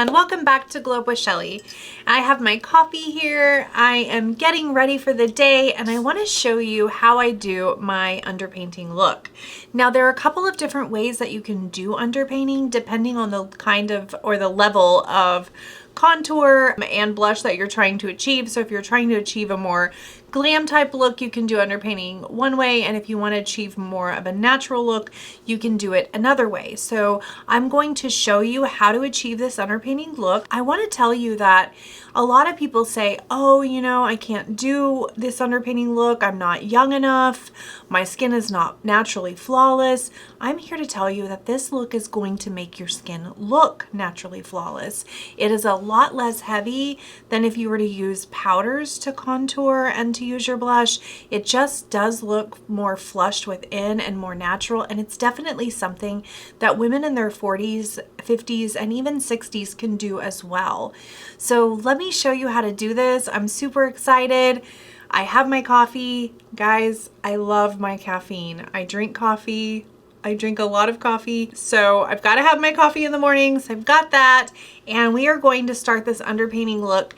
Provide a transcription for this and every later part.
and welcome back to Globe with Shelly. I have my coffee here. I am getting ready for the day and I want to show you how I do my underpainting look. Now there are a couple of different ways that you can do underpainting depending on the kind of or the level of contour and blush that you're trying to achieve. So if you're trying to achieve a more glam type look, you can do underpainting one way, and if you want to achieve more of a natural look, you can do it another way. So I'm going to show you how to achieve this underpainting look. I want to tell you that a lot of people say, oh, you know, I can't do this underpainting look. I'm not young enough. My skin is not naturally flawless. I'm here to tell you that this look is going to make your skin look naturally flawless. It is a lot less heavy than if you were to use powders to contour and to use your blush. It just does look more flushed within and more natural, and it's definitely something that women in their 40s, 50s, and even 60s can do as well. So let me show you how to do this. I'm super excited. I have my coffee. Guys, I love my caffeine. I drink coffee. I drink a lot of coffee, so I've got to have my coffee in the mornings. I've got that, and we are going to start this underpainting look.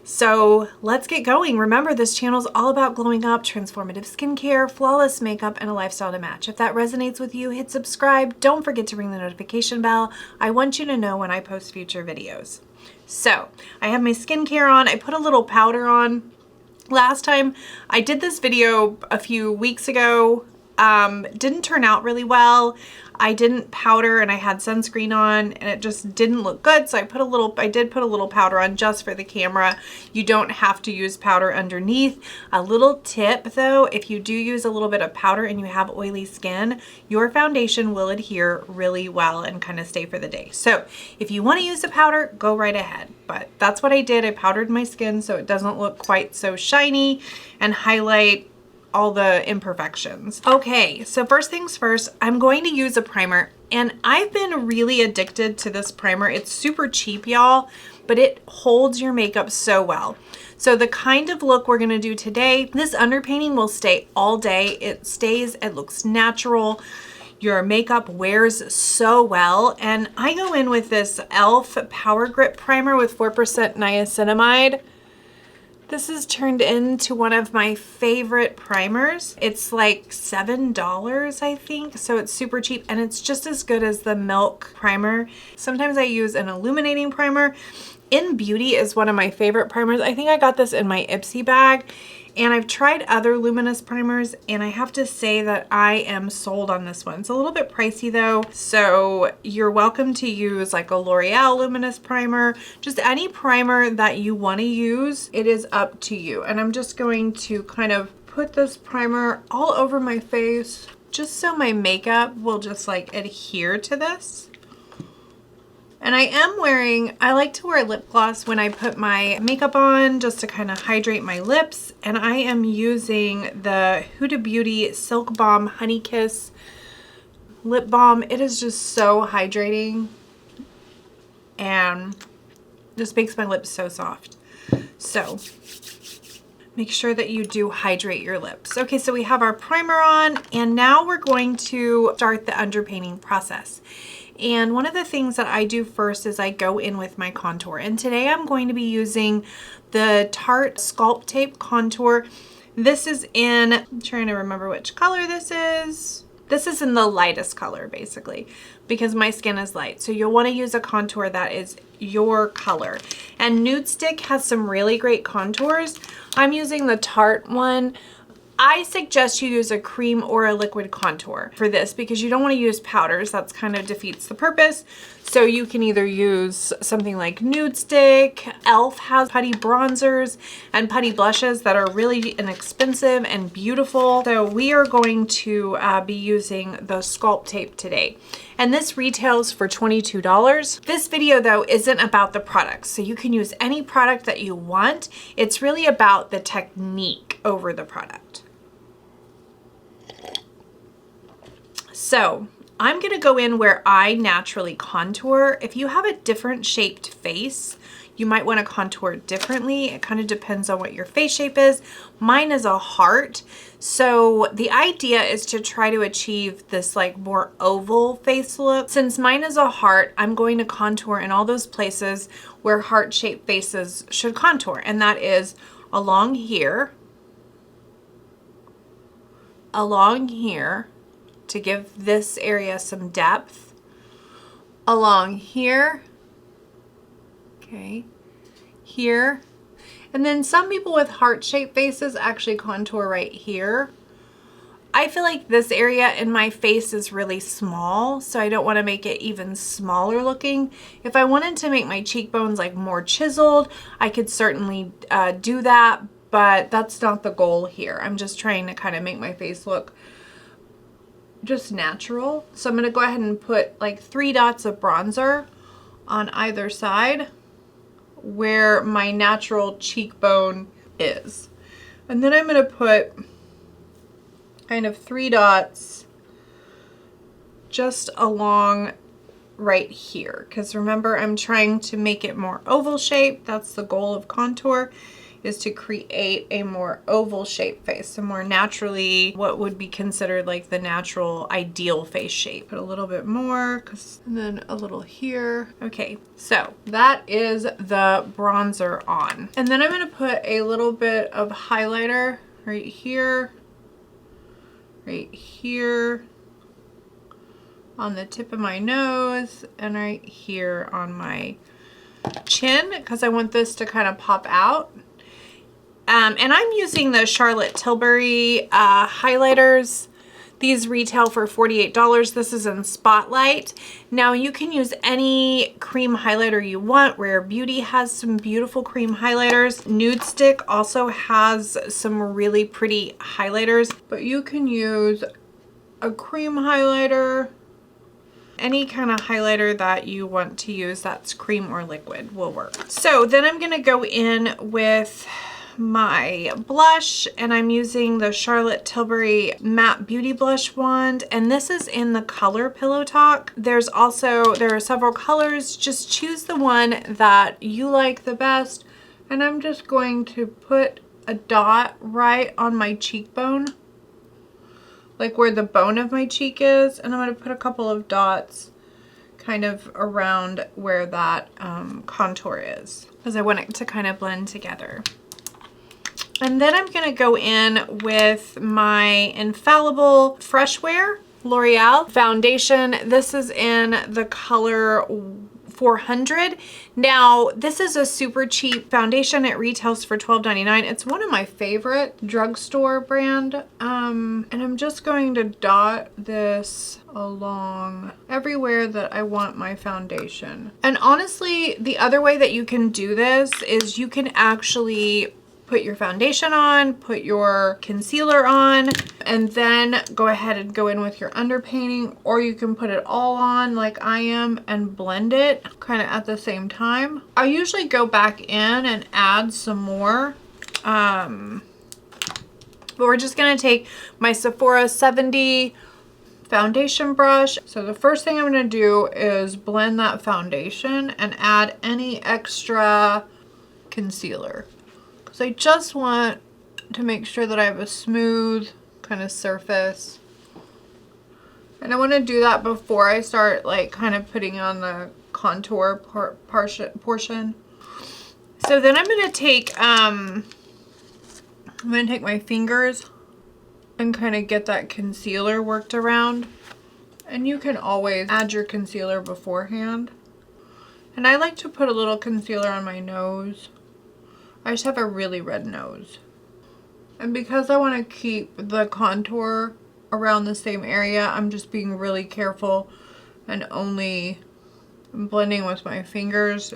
So let's get going. Remember, this channel is all about glowing up, transformative skincare, flawless makeup, and a lifestyle to match. If that resonates with you, hit subscribe. Don't forget to ring the notification bell. I want you to know when I post future videos. So I have my skincare on. I put a little powder on. Last time I did this video a few weeks ago, didn't turn out really well. I didn't powder and I had sunscreen on and it just didn't look good. So I did put a little powder on just for the camera. You don't have to use powder underneath. A little tip though, if you do use a little bit of powder and you have oily skin, your foundation will adhere really well and kind of stay for the day. So if you want to use the powder, go right ahead. But that's what I did. I powdered my skin so it doesn't look quite so shiny and highlight all the imperfections. Okay, so first things first, I'm going to use a primer, and I've been really addicted to this primer. It's super cheap, y'all, but it holds your makeup so well. So the kind of look we're gonna do today, this underpainting will stay all day. It stays, it looks natural. Your makeup wears so well, and I go in with this e.l.f. Power Grip Primer with 4% niacinamide. This is turned into one of my favorite primers. It's like $7, I think, so it's super cheap, and it's just as good as the Milk primer. Sometimes I use an illuminating primer. In Beauty is one of my favorite primers. I think I got this in my Ipsy bag, and I've tried other luminous primers, and I have to say that I am sold on this one. It's a little bit pricey though, so you're welcome to use like a L'Oreal luminous primer. Just any primer that you want to use, it is up to you. And I'm just going to kind of put this primer all over my face just so my makeup will just like adhere to this. And I like to wear lip gloss when I put my makeup on just to kind of hydrate my lips. And I am using the Huda Beauty Silk Balm Honey Kiss lip balm. It is just so hydrating and just makes my lips so soft. So make sure that you do hydrate your lips. Okay, so we have our primer on, and now we're going to start the underpainting process. And one of the things that I do first is I go in with my contour. And today I'm going to be using the Tarte Sculpt Tape Contour. This is in, I'm trying to remember which color this is. This is in the lightest color, basically, because my skin is light. So you'll want to use a contour that is your color. And Nude Stick has some really great contours. I'm using the Tarte one. I suggest you use a cream or a liquid contour for this because you don't want to use powders. That's kind of defeats the purpose. So you can either use something like Nude Stick. e.l.f. has putty bronzers and putty blushes that are really inexpensive and beautiful. So we are going to be using the Sculpt Tape today. And this retails for $22. This video though isn't about the products. So you can use any product that you want. It's really about the technique over the product. So I'm gonna go in where I naturally contour. If you have a different shaped face, you might want to contour differently. It kind of depends on what your face shape is. Mine is a heart. So the idea is to try to achieve this like more oval face look. Since mine is a heart, I'm going to contour in all those places where heart-shaped faces should contour. And that is along here, along here, to give this area some depth, along here, okay, here, and then some people with heart-shaped faces actually contour right here. I feel like this area in my face is really small, so I don't want to make it even smaller looking. If I wanted to make my cheekbones like more chiseled, I could certainly do that, but that's not the goal here. I'm just trying to kind of make my face look just natural. So I'm going to go ahead and put like 3 dots of bronzer on either side where my natural cheekbone is. And then I'm going to put kind of 3 dots just along right here, because remember, I'm trying to make it more oval shape. That's the goal of contour, is to create a more oval shaped face, a more naturally, what would be considered like the natural ideal face shape. Put a little bit more, and then a little here. Okay, so that is the bronzer on. And then I'm gonna put a little bit of highlighter right here, on the tip of my nose, and right here on my chin, because I want this to kind of pop out. And I'm using the Charlotte Tilbury highlighters. These retail for $48. This is in Spotlight. Now you can use any cream highlighter you want. Rare Beauty has some beautiful cream highlighters. Nude Stick also has some really pretty highlighters, but you can use a cream highlighter. Any kind of highlighter that you want to use that's cream or liquid will work. So then I'm gonna go in with my blush, and I'm using the Charlotte Tilbury Matte Beauty Blush Wand, and this is in the color Pillow Talk. There are several colors. Just choose the one that you like the best, and I'm just going to put a dot right on my cheekbone, like where the bone of my cheek is, and I'm going to put a couple of dots kind of around where that contour is, because I want it to kind of blend together. And then I'm going to go in with my Infallible Fresh Wear L'Oreal foundation. This is in the color 400. Now, this is a super cheap foundation. It retails for $12.99. It's one of my favorite drugstore brand. And I'm just going to dot this along everywhere that I want my foundation. And honestly, the other way that you can do this is you can actually put your foundation on, put your concealer on, and then go ahead and go in with your underpainting, or you can put it all on like I am and blend it kind of at the same time. I usually go back in and add some more, but we're just gonna take my Sephora 70 foundation brush. So the first thing I'm gonna do is blend that foundation and add any extra concealer. So I just want to make sure that I have a smooth kind of surface. And I want to do that before I start like kind of putting on the contour portion. So then I'm going to take my fingers and kind of get that concealer worked around. And you can always add your concealer beforehand. And I like to put a little concealer on my nose. I just have a really red nose. And because I want to keep the contour around the same area, I'm just being really careful and only blending with my fingers.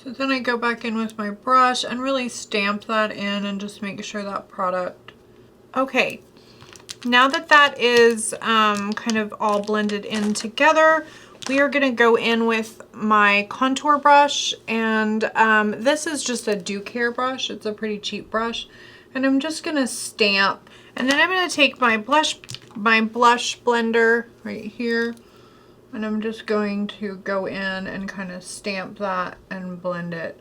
So then I go back in with my brush and really stamp that in and just make sure that product. Okay, now that that is kind of all blended in together, we are going to go in with my contour brush, and this is just a Dupe hair brush. It's a pretty cheap brush, and I'm just going to stamp, and then I'm going to take my blush blender right here, and I'm just going to go in and kind of stamp that and blend it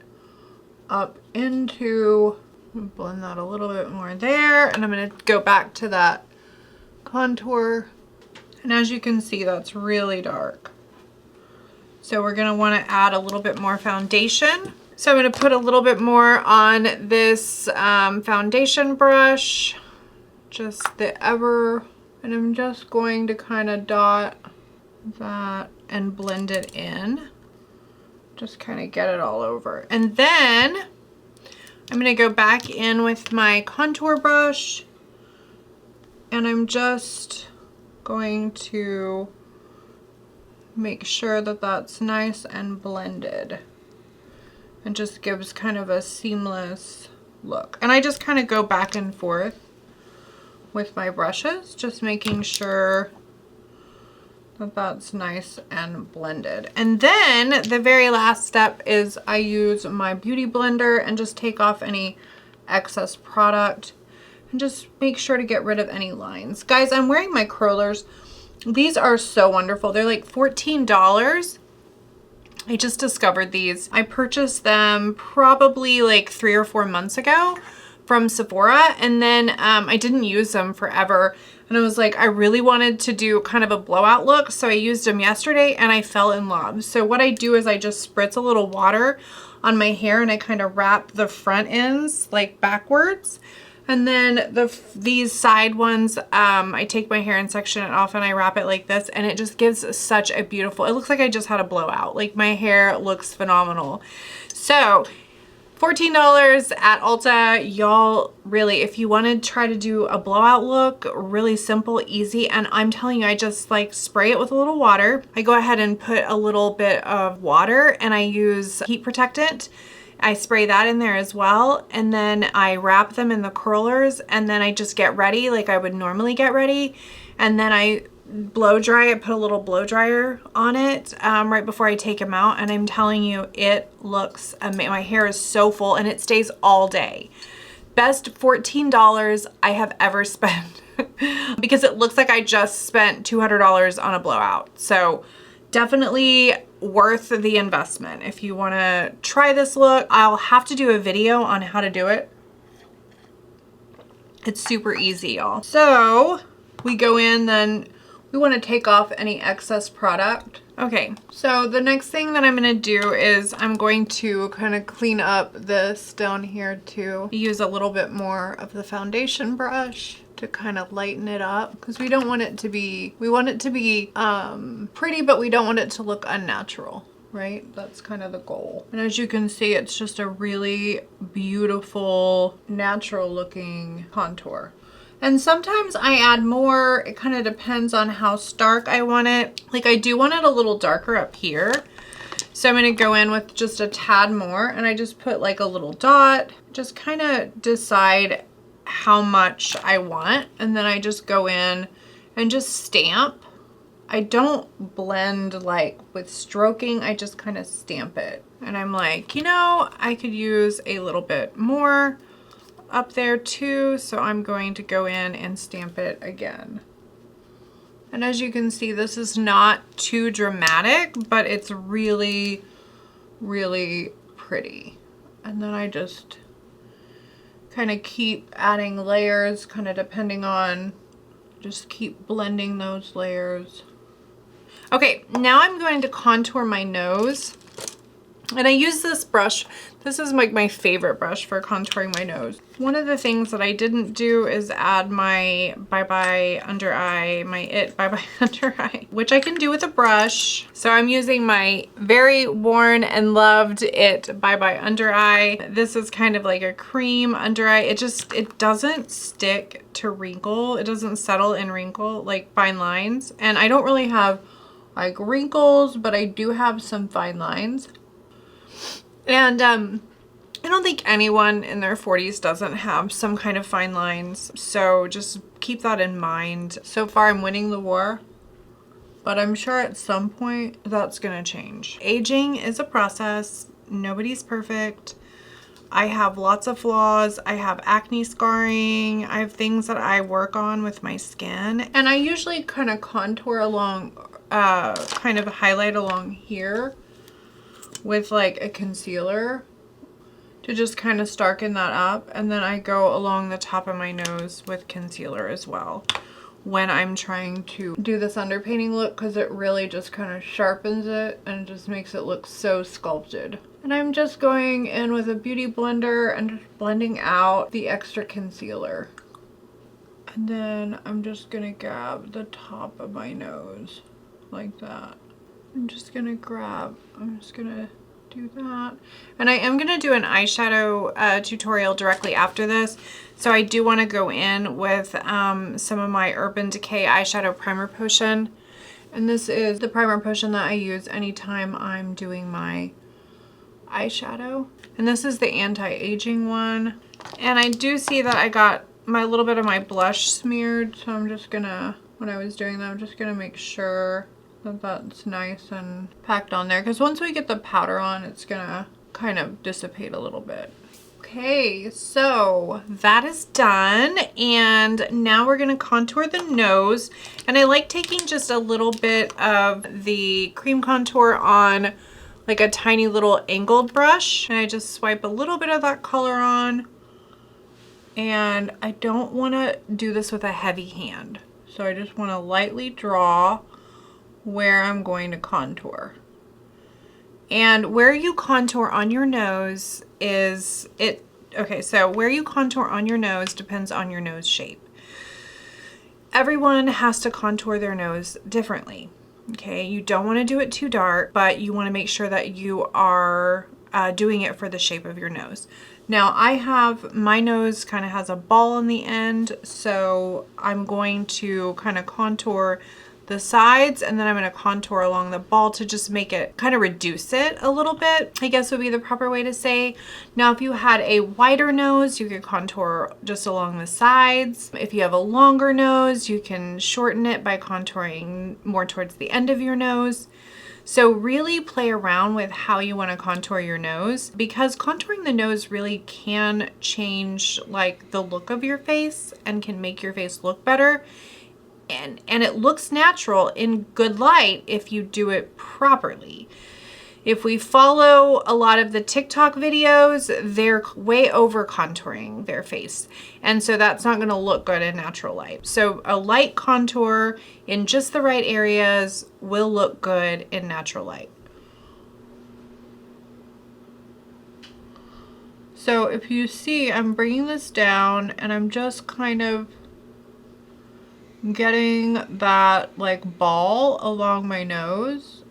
up into, blend that a little bit more there, and I'm going to go back to that contour. And as you can see, that's really dark. So we're going to want to add a little bit more foundation. So I'm going to put a little bit more on this foundation brush, just the Ever, and I'm just going to kind of dot that and blend it in. Just kind of get it all over. And then I'm going to go back in with my contour brush, and I'm just going to make sure that that's nice and blended, and just gives kind of a seamless look. And I just kind of go back and forth with my brushes, just making sure that that's nice and blended. And then the very last step is I use my beauty blender and just take off any excess product and just make sure to get rid of any lines. Guys, I'm wearing my curlers. These are so wonderful. They're like $14. I just discovered these. I purchased them probably like 3 or 4 months ago from Sephora, and then I didn't use them forever. And I was like, I really wanted to do kind of a blowout look, so I used them yesterday and I fell in love. So what I do is I just spritz a little water on my hair and I kind of wrap the front ends like backwards. And then these side ones, I take my hair and section it off and I wrap it like this, and it just gives such a beautiful, it looks like I just had a blowout. Like my hair looks phenomenal. So $14 at Ulta. Y'all, really, if you want to try to do a blowout look, really simple, easy, and I'm telling you, I just like spray it with a little water. I go ahead and put a little bit of water and I use heat protectant. I spray that in there as well, and then I wrap them in the curlers, and then I just get ready like I would normally get ready, and then I blow dry it, put a little blow dryer on it right before I take them out, and I'm telling you, it looks amazing. My hair is so full and it stays all day. Best $14 I have ever spent because it looks like I just spent $200 on a blowout. So definitely worth the investment. If you want to try this look, I'll have to do a video on how to do it. It's super easy, y'all. So we go in, then we want to take off any excess product. Okay, so the next thing that I'm going to do is I'm going to kind of clean up this down here too. Use a little bit more of the foundation brush to kind of lighten it up, because we don't want it to be, we want it to be pretty, but we don't want it to look unnatural, right? That's kind of the goal. And as you can see, it's just a really beautiful, natural looking contour. And sometimes I add more. It kind of depends on how stark I want it. Like I do want it a little darker up here. So I'm going to go in with just a tad more, and I just put like a little dot, just kind of decide how much I want. And then I just go in and just stamp. I don't blend like with stroking. I just kind of stamp it. And I'm like, you know, I could use a little bit more up there too, so I'm going to go in and stamp it again. And as you can see, this is not too dramatic, but it's really, really pretty. And then I just kind of keep adding layers, kind of depending on, just keep blending those layers. Okay, now I'm going to contour my nose. And I use this brush. This is like my favorite brush for contouring my nose. One of the things that I didn't do is add my Bye Bye Under Eye, my It Bye Bye Under Eye, which I can do with a brush. So I'm using my very worn and loved It Bye Bye Under Eye. This is kind of like a cream under eye. It doesn't stick to wrinkle. It doesn't settle in wrinkle, like fine lines. And I don't really have like wrinkles, but I do have some fine lines. And I don't think anyone in their 40s doesn't have some kind of fine lines, so just keep that in mind. So far I'm winning the war, but I'm sure at some point that's gonna change. Aging is a process. Nobody's perfect. I have lots of flaws. I have acne scarring. I have things that I work on with my skin, and I usually kind of contour along, kind of highlight along here with like a concealer to just kind of darken that up. And then I go along the top of my nose with concealer as well when I'm trying to do this underpainting look, because it really just kind of sharpens it and just makes it look so sculpted. And I'm just going in with a beauty blender and just blending out the extra concealer. And then I'm just gonna grab the top of my nose like that. I'm just gonna do that. And I am gonna do an eyeshadow tutorial directly after this. So I do wanna go in with some of my Urban Decay eyeshadow primer potion. And this is the primer potion that I use anytime I'm doing my eyeshadow. And this is the anti-aging one. And I do see that I got my little bit of my blush smeared, so I'm just gonna, when I was doing that, I'm just gonna make sure that that's nice and packed on there, because once we get the powder on, it's gonna kind of dissipate a little bit. Okay, so that is done, and now we're gonna contour the nose. And I like taking just a little bit of the cream contour on like a tiny little angled brush, and I just swipe a little bit of that color on. And I don't want to do this with a heavy hand, so I just want to lightly draw where I'm going to contour. And where you contour on your nose is it. Okay, so where you contour on your nose depends on your nose shape. Everyone has to contour their nose differently. Okay, you don't want to do it too dark, but you want to make sure that you are doing it for the shape of your nose. Now I have, my nose kind of has a ball on the end, so I'm going to kind of contour the sides, and then I'm going to contour along the ball to just make it, kind of reduce it a little bit, I guess would be the proper way to say. Now if you had a wider nose, you could contour just along the sides. If you have a longer nose, you can shorten it by contouring more towards the end of your nose. So really play around with how you want to contour your nose, because contouring the nose really can change like the look of your face and can make your face look better. And it looks natural in good light if you do it properly. If we follow a lot of the TikTok videos, they're way over contouring their face. And so that's not going to look good in natural light. So a light contour in just the right areas will look good in natural light. So if you see, I'm bringing this down and I'm just kind of getting that like ball along my nose.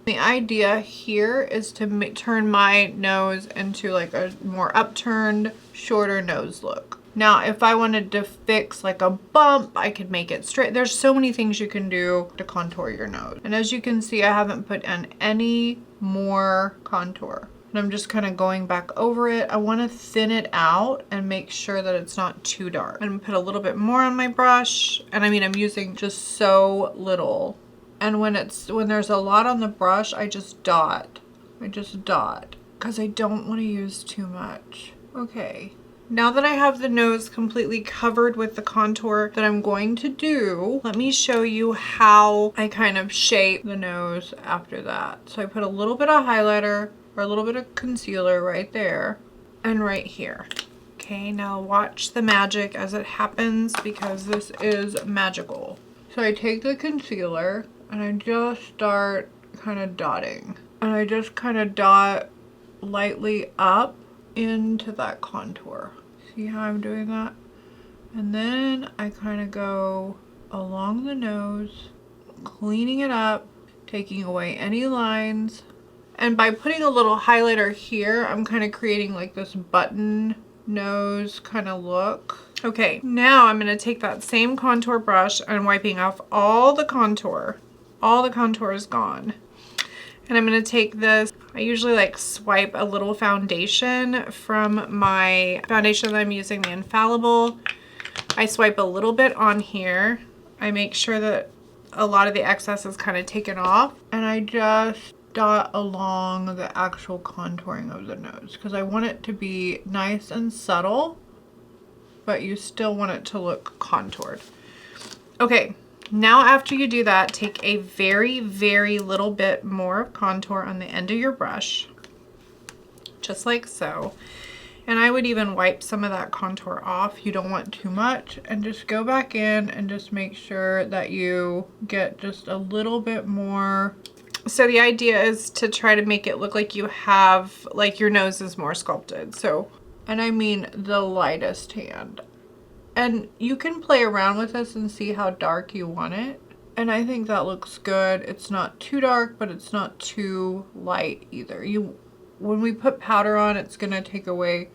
The idea here is to turn my nose into like a more upturned, shorter nose look. Now, if I wanted to fix like a bump, I could make it straight. There's so many things you can do to contour your nose. And as you can see, I haven't put in any more contour. And I'm just kind of going back over it. I want to thin it out and make sure that it's not too dark. I'm gonna put a little bit more on my brush. And I mean, I'm using just so little. And when there's a lot on the brush, I just dot. Because I don't want to use too much. Okay. Now that I have the nose completely covered with the contour that I'm going to do, let me show you how I kind of shape the nose after that. So I put a little bit of highlighter or a little bit of concealer right there and right here. Okay, now watch the magic as it happens, because this is magical. So I take the concealer and I just start kind of dotting. And I just kind of dot lightly up into that contour. See how I'm doing that? And then I kind of go along the nose, cleaning it up, taking away any lines. And by putting a little highlighter here, I'm kind of creating like this button nose kind of look. Okay, now I'm going to take that same contour brush and wiping off all the contour. All the contour is gone. And I'm going to take this, I usually like swipe a little foundation from my foundation that I'm using, the Infallible. I swipe a little bit on here. I make sure that a lot of the excess is kind of taken off. And I just dot along the actual contouring of the nose, because I want it to be nice and subtle, but you still want it to look contoured. Okay. Now after you do that, take a very, very little bit more of contour on the end of your brush. just like so. And I would even wipe some of that contour off. You don't want too much. And just go back in and just make sure that you get just a little bit more. So the idea is to try to make it look like you have, like your nose is more sculpted. So, and I mean the lightest hand. And you can play around with this and see how dark you want it. And I think that looks good. It's not too dark, but it's not too light either. When we put powder on, it's gonna take away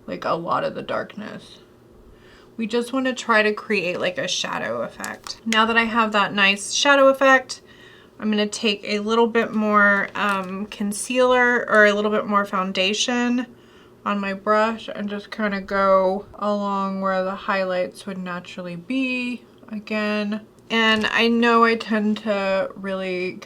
like a lot of the darkness. We just want to try to create like a shadow effect. Now that I have that nice shadow effect, I'm gonna take a little bit more concealer or a little bit more foundation on my brush and just kind of go along where the highlights would naturally be again. And I know I tend to really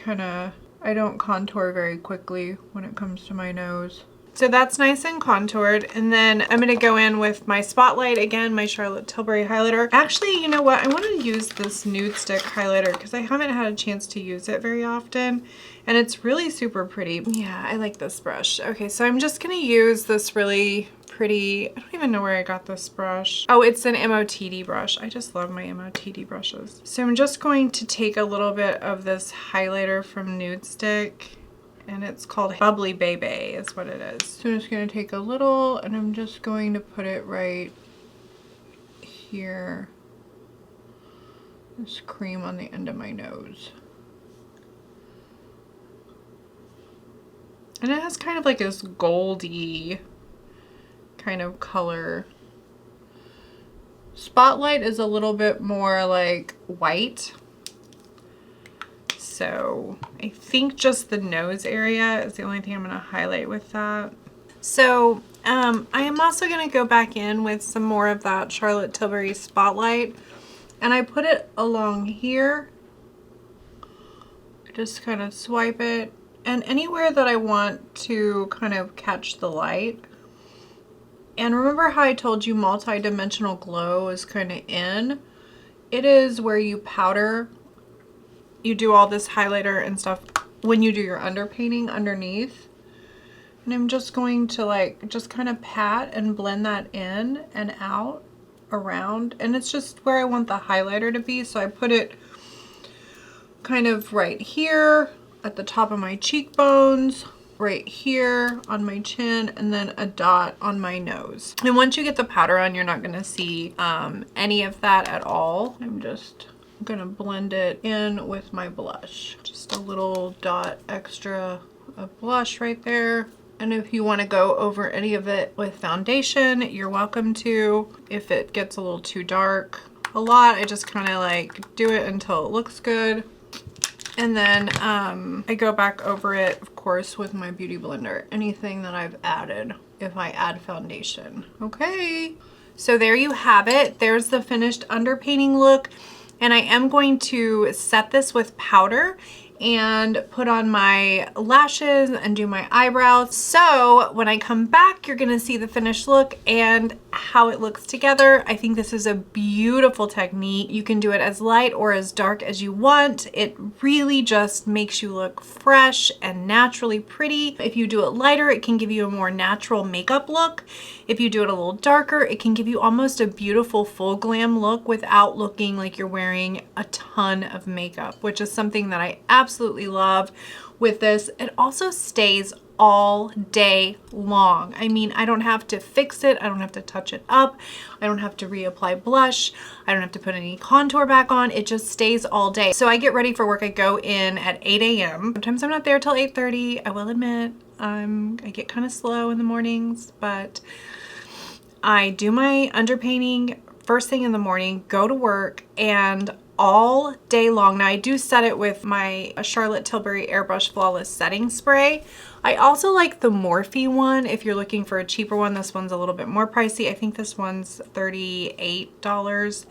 I don't contour very quickly when it comes to my nose. So that's nice and contoured. And then I'm gonna go in with my Spotlight again, my Charlotte Tilbury highlighter. Actually, you know what? I want to use this nude stick highlighter because I haven't had a chance to use it very often. And it's really super pretty. Yeah, I like this brush. Okay, so I'm just gonna use this really pretty, I don't even know where I got this brush. Oh, it's an MOTD brush. I just love my MOTD brushes. So I'm just going to take a little bit of this highlighter from Nude Stick, and it's called Bubbly Baby is what it is. So I'm just gonna take a little and I'm just going to put it right here. This cream on the end of my nose. And it has kind of like this goldy kind of color. Spotlight is a little bit more like white. So I think just the nose area is the only thing I'm going to highlight with that. So I am also going to go back in with some more of that Charlotte Tilbury Spotlight. And I put it along here. Just kind of swipe it. And anywhere that I want to kind of catch the light. And remember how I told you multi-dimensional glow is kind of in? It is where you powder, you do all this highlighter and stuff when you do your underpainting underneath. And I'm just going to like, just kind of pat and blend that in and out around. And it's just where I want the highlighter to be. So I put it kind of right here at the top of my cheekbones, right here on my chin, and then a dot on my nose. And once you get the powder on, you're not gonna see any of that at all. I'm just gonna blend it in with my blush. Just a little dot extra of blush right there. And if you want to go over any of it with foundation, you're welcome to. If it gets a little too dark, a lot, I just kind of like do it until it looks good. And then I go back over it, of course, with my Beauty Blender. Anything that I've added, if I add foundation. Okay, so there you have it. There's the finished underpainting look. And I am going to set this with powder and put on my lashes and do my eyebrows. So when I come back, you're gonna see the finished look and how it looks together. I think this is a beautiful technique. You can do it as light or as dark as you want. It really just makes you look fresh and naturally pretty. If you do it lighter, it can give you a more natural makeup look. If you do it a little darker, it can give you almost a beautiful full glam look without looking like you're wearing a ton of makeup, which is something that I absolutely love with this. It also stays all day long. I mean, I don't have to fix it. I don't have to touch it up. I don't have to reapply blush. I don't have to put any contour back on. It just stays all day. So I get ready for work. I go in at 8 a.m. Sometimes I'm not there till 8:30. I will admit, I get kind of slow in the mornings, but I do my underpainting first thing in the morning, go to work, and all day long. Now I do set it with my Charlotte Tilbury Airbrush Flawless Setting Spray. I also like the Morphe one. If you're looking for a cheaper one, this one's a little bit more pricey. I think this one's $38.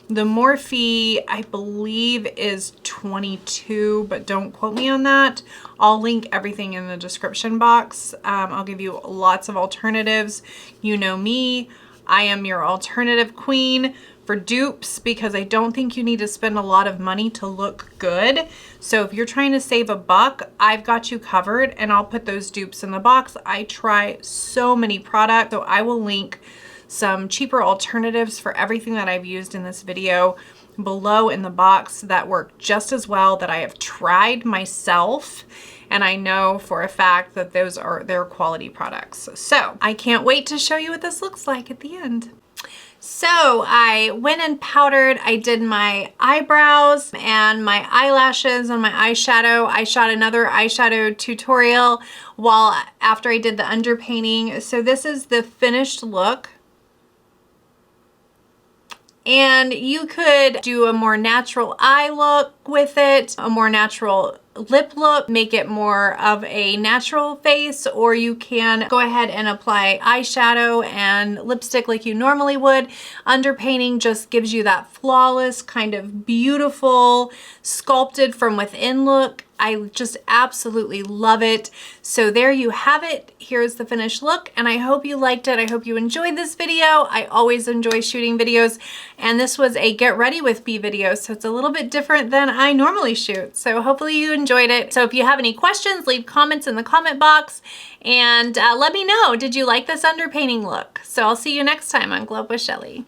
The Morphe, I believe, is $22, but don't quote me on that. I'll link everything in the description box. I'll give you lots of alternatives. You know me, I am your alternative queen. for dupes because I don't think you need to spend a lot of money to look good. So if you're trying to save a buck, I've got you covered, and I'll put those dupes in the box. I try so many products, so I will link some cheaper alternatives for everything that I've used in this video below in the box that work just as well, that I have tried myself, and I know for a fact that they're quality products. So I can't wait to show you what this looks like at the end. So I went and powdered, I did my eyebrows and my eyelashes and my eyeshadow. I shot another eyeshadow tutorial after I did the underpainting. So this is the finished look. And you could do a more natural eye look with it, a more natural lip look, make it more of a natural face, or you can go ahead and apply eyeshadow and lipstick like you normally would. Underpainting just gives you that flawless, kind of beautiful, sculpted from within look. I just absolutely love it. So there you have it. Here's the finished look, and I hope you liked it. I hope you enjoyed this video. I always enjoy shooting videos, and this was a get ready with me video, so it's a little bit different than I normally shoot. So hopefully you enjoyed it. So if you have any questions, leave comments in the comment box, and let me know, did you like this underpainting look? So I'll see you next time on Globe with Shelly.